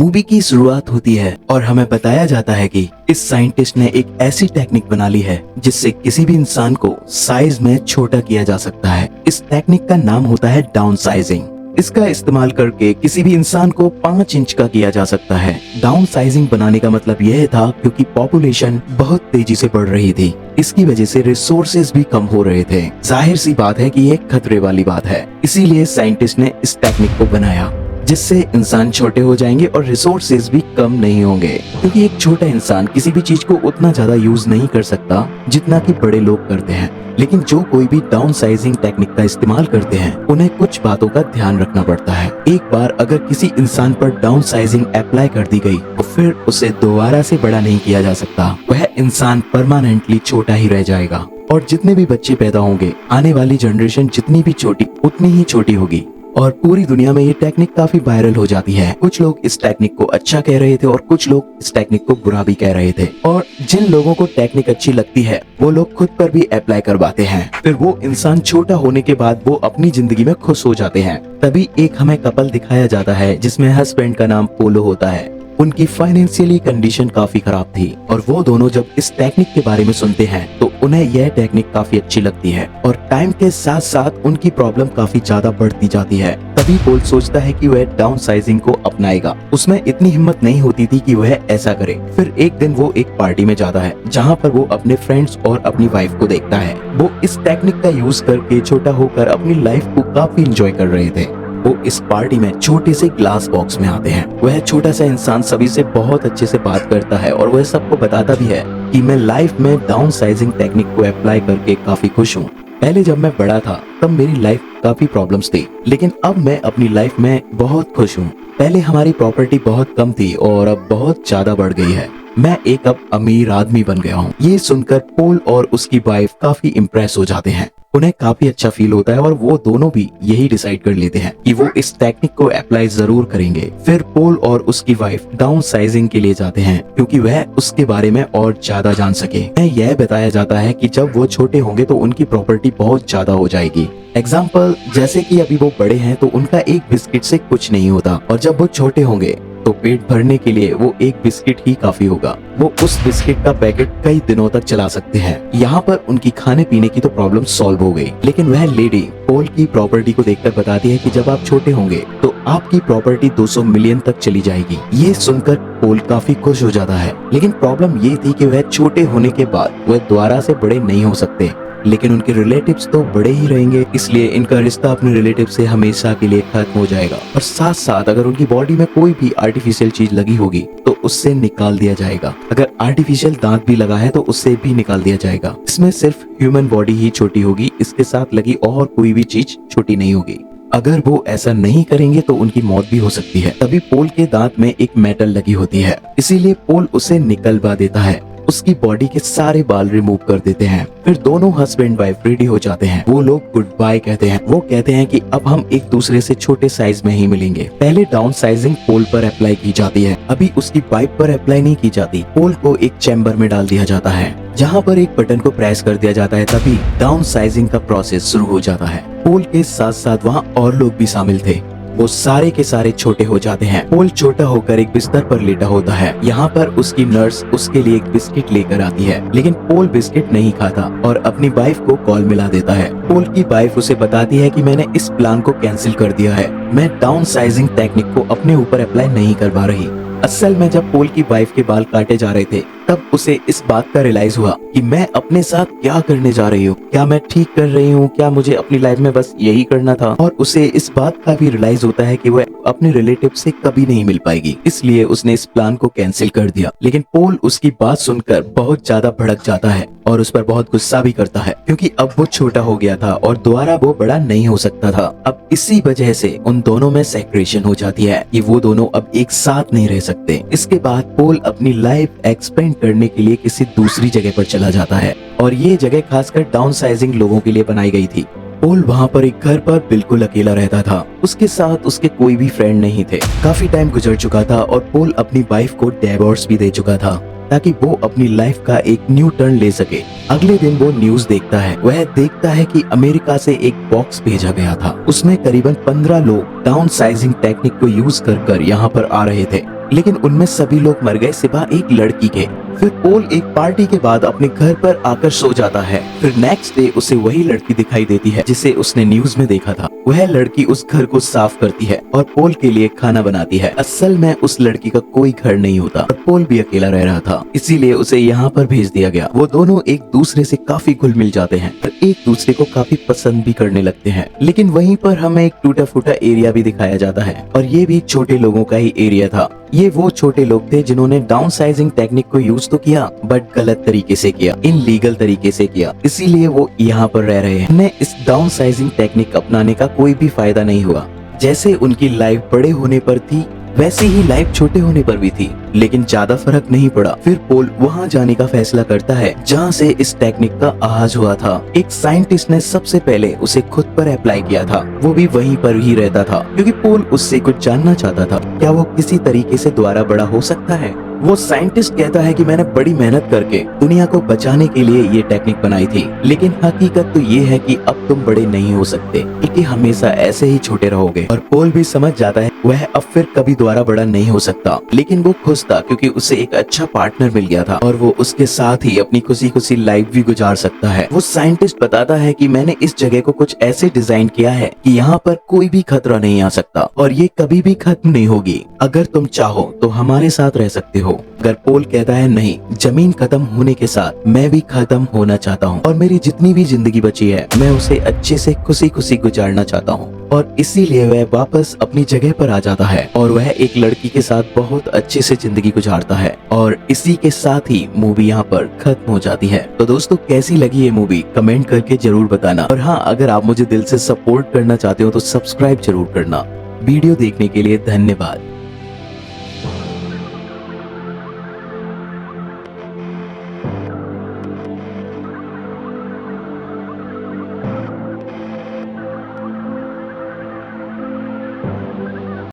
Movie की शुरुआत होती है और हमें बताया जाता है कि इस साइंटिस्ट ने एक ऐसी टेक्निक बना ली है जिससे किसी भी इंसान को साइज में छोटा किया जा सकता है। इस टेक्निक का नाम होता है डाउन साइजिंग। इसका इस्तेमाल करके किसी भी इंसान को 5 इंच का किया जा सकता है। डाउन साइजिंग बनाने का मतलब यह था क्योंकि पॉपुलेशन बहुत तेजी से बढ़ रही थी। इसकी वजह से रिसोर्सेज भी कम हो रहे थे। जाहिर सी बात है कि ये खतरे वाली बात है, इसीलिए साइंटिस्ट ने इस टेक्निक को बनाया जिससे इंसान छोटे हो जाएंगे और रिसोर्सेज भी कम नहीं होंगे, क्योंकि एक छोटा इंसान किसी भी चीज को उतना ज्यादा यूज नहीं कर सकता जितना कि बड़े लोग करते हैं। लेकिन जो कोई भी डाउन साइजिंग टेक्निक का इस्तेमाल करते हैं उन्हें कुछ बातों का ध्यान रखना पड़ता है। एक बार अगर किसी इंसान पर डाउन साइजिंग अप्लाई कर दी गई तो फिर उसे दोबारा से बड़ा नहीं किया जा सकता। वह इंसान परमानेंटली छोटा ही रह जाएगा और जितने भी बच्चे पैदा होंगे, आने वाली जनरेशन जितनी भी छोटी उतनी ही छोटी होगी। और पूरी दुनिया में ये टेक्निक काफी वायरल हो जाती है। कुछ लोग इस टेक्निक को अच्छा कह रहे थे और कुछ लोग इस टेक्निक को बुरा भी कह रहे थे। और जिन लोगों को टेक्निक अच्छी लगती है वो लोग खुद पर भी अप्लाई करवाते हैं। फिर वो इंसान छोटा होने के बाद वो अपनी जिंदगी में खुश हो जाते हैं। तभी एक हमें कपल दिखाया जाता है जिसमें हस्बैंड का नाम पोलो होता है। उनकी फाइनेंशियली कंडीशन काफी खराब थी और वो दोनों जब इस टेक्निक के बारे में सुनते हैं तो उन्हें यह टेक्निक काफी अच्छी लगती है और टाइम के साथ साथ उनकी प्रॉब्लम काफी ज्यादा बढ़ती जाती है। तभी पोल सोचता है कि वह डाउन साइजिंग को अपनाएगा। उसमें इतनी हिम्मत नहीं होती थी कि वह ऐसा करे। फिर एक दिन वो एक पार्टी में जाता है जहाँ पर वो अपने फ्रेंड्स और अपनी वाइफ को देखता है। वो इस टेक्निक का यूज करके छोटा होकर अपनी लाइफ को काफी एंजॉय कर रहे थे। वो इस पार्टी में छोटे से ग्लास बॉक्स में आते हैं। वह छोटा सा इंसान सभी से बहुत अच्छे से बात करता है और वह सबको बताता भी है कि मैं लाइफ में डाउन साइजिंग टेक्निक को अप्लाई करके काफी खुश हूँ। पहले जब मैं बड़ा था तब मेरी लाइफ काफी प्रॉब्लम्स थी, लेकिन अब मैं अपनी लाइफ में बहुत खुश हूँ। पहले हमारी प्रॉपर्टी बहुत कम थी और अब बहुत ज्यादा बढ़ गई है। मैं एक अब अमीर आदमी बन गया हूँ। ये सुनकर पोल और उसकी वाइफ काफी इम्प्रेस हो जाते हैं। उन्हें काफी अच्छा फील होता है और वो दोनों भी यही डिसाइड कर लेते हैं कि वो इस टेक्निक को अप्लाई जरूर करेंगे। फिर पोल और उसकी वाइफ डाउन साइजिंग के लिए जाते हैं क्योंकि वह उसके बारे में और ज्यादा जान सके। यह बताया जाता है कि जब वो छोटे होंगे तो उनकी प्रॉपर्टी बहुत ज्यादा हो जाएगी। एग्जाम्पल, जैसे कि अभी वो बड़े हैं तो उनका एक बिस्किट से कुछ नहीं होता और जब वो छोटे होंगे तो पेट भरने के लिए वो एक बिस्किट ही काफी होगा। वो उस बिस्किट का पैकेट कई दिनों तक चला सकते हैं। यहाँ पर उनकी खाने पीने की तो प्रॉब्लम सॉल्व हो गई, लेकिन वह लेडी पोल की प्रॉपर्टी को देखकर बताती है कि जब आप छोटे होंगे तो आपकी प्रॉपर्टी 200 मिलियन तक चली जाएगी। ये सुनकर पोल काफी खुश हो जाता है, लेकिन प्रॉब्लम ये थी कि वह छोटे होने के बाद वह दोबारा से बड़े नहीं हो सकते। लेकिन उनके रिलेटिव्स तो बड़े ही रहेंगे, इसलिए इनका रिश्ता अपने रिलेटिव से हमेशा के लिए खत्म हो जाएगा। और साथ साथ अगर उनकी बॉडी में कोई भी आर्टिफिशियल चीज लगी होगी तो उससे निकाल दिया जाएगा। अगर आर्टिफिशियल दांत भी लगा है तो उससे भी निकाल दिया जाएगा। इसमें सिर्फ ह्यूमन बॉडी ही छोटी होगी, इसके साथ लगी और कोई भी चीज छोटी नहीं होगी। अगर वो ऐसा नहीं करेंगे तो उनकी मौत भी हो सकती है। तभी पोल के दांत में एक मेटल लगी होती है, इसीलिए पोल उसे निकलवा देता है। उसकी बॉडी के सारे बाल रिमूव कर देते हैं। फिर दोनों हस्बैंड वाइफ रेडी हो जाते हैं। वो लोग गुड बाय कहते हैं। वो कहते हैं कि अब हम एक दूसरे से छोटे साइज में ही मिलेंगे। पहले डाउन साइजिंग पोल पर अप्लाई की जाती है, अभी उसकी वाइफ पर अप्लाई नहीं की जाती। पोल को एक चैम्बर में डाल दिया जाता है जहाँ पर एक बटन को प्रेस कर दिया जाता है। तभी डाउन साइजिंग का प्रोसेस शुरू हो जाता है। पोल के साथ साथ वहाँ और लोग भी शामिल थे। वो सारे के सारे छोटे हो जाते हैं। पोल छोटा होकर एक बिस्तर पर लेटा होता है। यहाँ पर उसकी नर्स उसके लिए एक बिस्किट लेकर आती है, लेकिन पोल बिस्किट नहीं खाता और अपनी वाइफ को कॉल मिला देता है। पोल की वाइफ उसे बताती है कि मैंने इस प्लान को कैंसिल कर दिया है, मैं डाउन साइजिंग टेक्निक को अपने ऊपर अप्लाई नहीं कर पा रही। असल में जब पोल की वाइफ के बाल काटे जा रहे थे तब उसे इस बात का रियलाइज हुआ कि मैं अपने साथ क्या करने जा रही हूँ। क्या मैं ठीक कर रही हूँ? क्या मुझे अपनी लाइफ में बस यही करना था? और उसे इस बात का भी रियलाइज होता है कि वह अपने रिलेटिव से कभी नहीं मिल पाएगी, इसलिए उसने इस प्लान को कैंसिल कर दिया। लेकिन पोल उसकी बात सुनकर बहुत ज्यादा भड़क जाता है और उस पर बहुत गुस्सा भी करता है, क्योंकि अब वो छोटा हो गया था और दोबारा वो बड़ा नहीं हो सकता था। अब इसी वजह से उन दोनों में सेपरेशन हो जाती है कि वो दोनों अब एक साथ नहीं रह सकते। इसके बाद पोल अपनी लाइफ एक्सपेंड करने के लिए किसी दूसरी जगह पर चला जाता है और ये जगह खासकर डाउन साइजिंग लोगों के लिए बनाई गई थी। पोल वहाँ पर एक घर पर बिल्कुल अकेला रहता था। उसके साथ उसके कोई भी फ्रेंड नहीं थे। काफी टाइम गुजर चुका था और पोल अपनी वाइफ को डिवोर्स भी दे चुका था ताकि वो अपनी लाइफ का एक न्यू टर्न ले सके। अगले दिन वो न्यूज देखता है। वह देखता है कि अमेरिका से एक बॉक्स भेजा गया था। उसमें करीबन 15 लोग डाउन साइजिंग टेक्निक को यूज कर यहाँ पर आ रहे थे। लेकिन उनमें सभी लोग मर गए सिवाय एक लड़की के। फिर पोल एक पार्टी के बाद अपने घर पर आकर सो जाता है। फिर नेक्स्ट डे उसे वही लड़की दिखाई देती है जिसे उसने न्यूज में देखा था। वह लड़की उस घर को साफ करती है और पोल के लिए खाना बनाती है। असल में उस लड़की का कोई घर नहीं होता और पोल भी अकेला रह रहा था, इसीलिए उसे यहाँ पर भेज दिया गया। वो दोनों एक दूसरे से काफी घुल मिल जाते हैं और एक दूसरे को काफी पसंद भी करने लगते हैं। लेकिन वहीं पर हमें एक टूटा फूटा एरिया भी दिखाया जाता है और ये भी छोटे लोगों का ही एरिया था। ये वो छोटे लोग थे जिन्होंने डाउन साइजिंग टेक्निक को यूज तो किया बट गलत तरीके से किया, इनलीगल तरीके से किया, इसीलिए वो यहाँ पर रह रहे हैं। उन्हें इस डाउन साइजिंग टेक्निक अपनाने का कोई भी फायदा नहीं हुआ। जैसे उनकी लाइफ बड़े होने पर थी वैसे ही लाइफ छोटे होने पर भी थी, लेकिन ज्यादा फर्क नहीं पड़ा। फिर पोल वहाँ जाने का फैसला करता है जहाँ से इस टेक्निक का आगाज हुआ था। एक साइंटिस्ट ने सबसे पहले उसे खुद पर अप्लाई किया था, वो भी वहीं पर ही रहता था क्योंकि पोल उससे कुछ जानना चाहता था, क्या वो किसी तरीके से दोबारा बड़ा हो सकता है। वो साइंटिस्ट कहता है कि मैंने बड़ी मेहनत करके दुनिया को बचाने के लिए ये टेक्निक बनाई थी, लेकिन हकीकत तो ये है कि अब तुम बड़े नहीं हो सकते, क्योंकि हमेशा ऐसे ही छोटे रहोगे। और पोल भी समझ जाता है वह अब फिर कभी दोबारा बड़ा नहीं हो सकता, लेकिन वो खुश था क्योंकि उसे एक अच्छा पार्टनर मिल गया था और वो उसके साथ ही अपनी खुशी खुशी लाइफ भी गुजार सकता है। वो साइंटिस्ट बताता है कि मैंने इस जगह को कुछ ऐसे डिजाइन किया है कि यहाँ पर कोई भी खतरा नहीं आ सकता और ये कभी भी खत्म नहीं होगी। अगर तुम चाहो तो हमारे साथ रह सकते हो। अगर पोल कहता है नहीं, जमीन खत्म होने के साथ मैं भी खत्म होना चाहता हूँ और मेरी जितनी भी जिंदगी बची है मैं उसे अच्छे से खुशी खुशी गुजारना चाहता हूँ। और इसीलिए वह वापस अपनी जगह पर आ जाता है और वह एक लड़की के साथ बहुत अच्छे से जिंदगी गुजारता है। और इसी के साथ ही मूवी यहाँ पर खत्म हो जाती है। तो दोस्तों कैसी लगी ये मूवी कमेंट करके जरूर बताना। और हाँ, अगर आप मुझे दिल से सपोर्ट करना चाहते हो तो सब्सक्राइब जरूर करना। वीडियो देखने के लिए धन्यवाद।